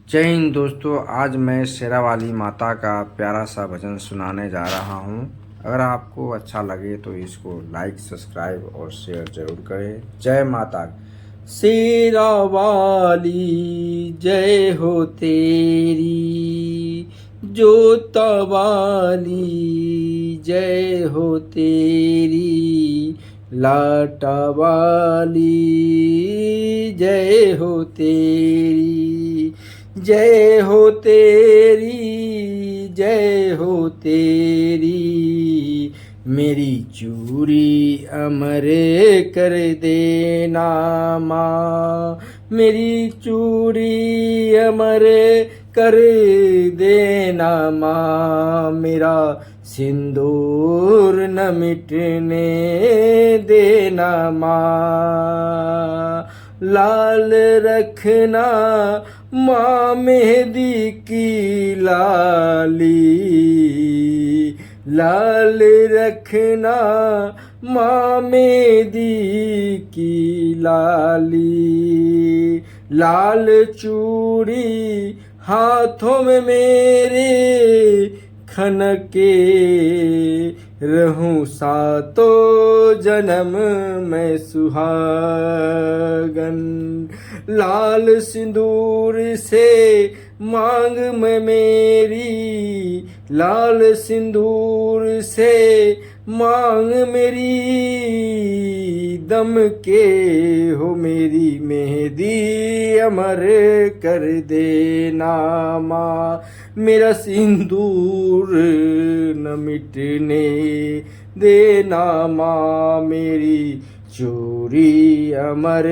जय हिंद दोस्तों। आज मैं शेरा वाली माता का प्यारा सा भजन सुनाने जा रहा हूँ। अगर आपको अच्छा लगे तो इसको लाइक, सब्सक्राइब और शेयर जरूर करें। जय माता। शेरा वाली जय हो तेरी, जोता वाली जय हो तेरी, लाटा वाली जय हो तेरी, जय हो तेरी, जय हो तेरी। मेरी चूड़ी अमर कर देना माँ, मेरी चूड़ी अमर कर देना माँ, मेरा सिंदूर न मिटने देना माँ। लाल रखना माँ मेहंदी की लाली, लाल रखना माँ मेहंदी की लाली। लाल चूड़ी हाथों में मेरे खनके, रहूं सातों जन्म मैं सुहागन। लाल सिंदूर से मांग में मेरी, लाल सिंदूर से मांग मेरी, दम के हो मेरी मेहंदी अमर कर देना माँ। मेरा सिंदूर न मिटने देना माँ, मेरी चोरी अमर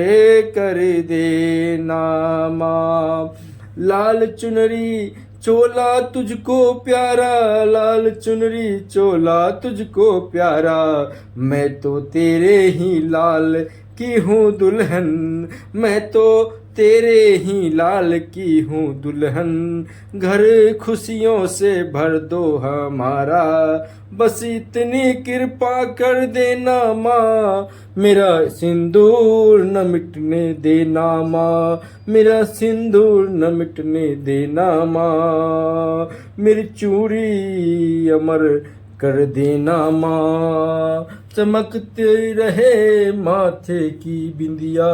कर देना माँ। लाल चुनरी चोला तुझको प्यारा, लाल चुनरी चोला तुझको प्यारा, मैं तो तेरे ही लाल की हूँ दुल्हन, मैं तो तेरे ही लाल की हूँ दुल्हन। घर खुशियों से भर दो हमारा, बस इतनी कृपा कर देना माँ। मेरा सिंदूर न मिटने देना माँ, मेरा सिंदूर न मिटने देना माँ, मेरी चूड़ी अमर कर देना माँ। चमकते रहे माथे की बिंदिया,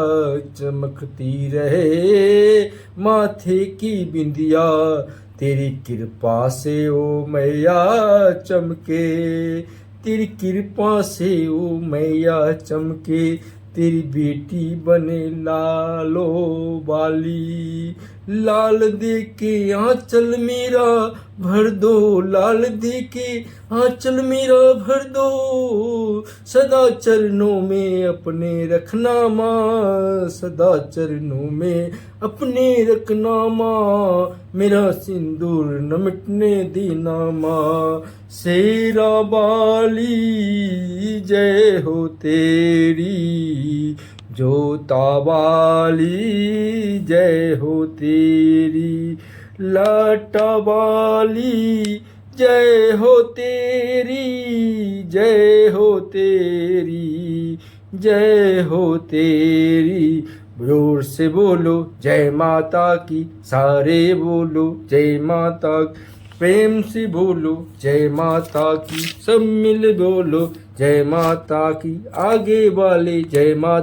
चमकती रहे माथे की बिंदिया, तेरी कृपा से ओ मैया चमके, तेरी कृपा से ओ मैया चमके। तेरी बेटी बने लालो बाली, लाल दे के आंचल मेरा भर दो, लाल दे के आंचल मेरा भर दो, सदा चरणों में अपने रखना माँ, सदा चरणों में अपने रखना माँ, मेरा सिंदूर न मिटने देना माँ। शेरा वाली जय हो तेरी, जोता वाली जय हो तेरी, लाटा वाली जय हो तेरी, जय हो तेरी, जय हो तेरी। जोर से बोलो जय माता की, सारे बोलो जय माता की, प्रेम से बोलो जय माता की, सब मिल बोलो जय माता की, आगे वाले जय माता।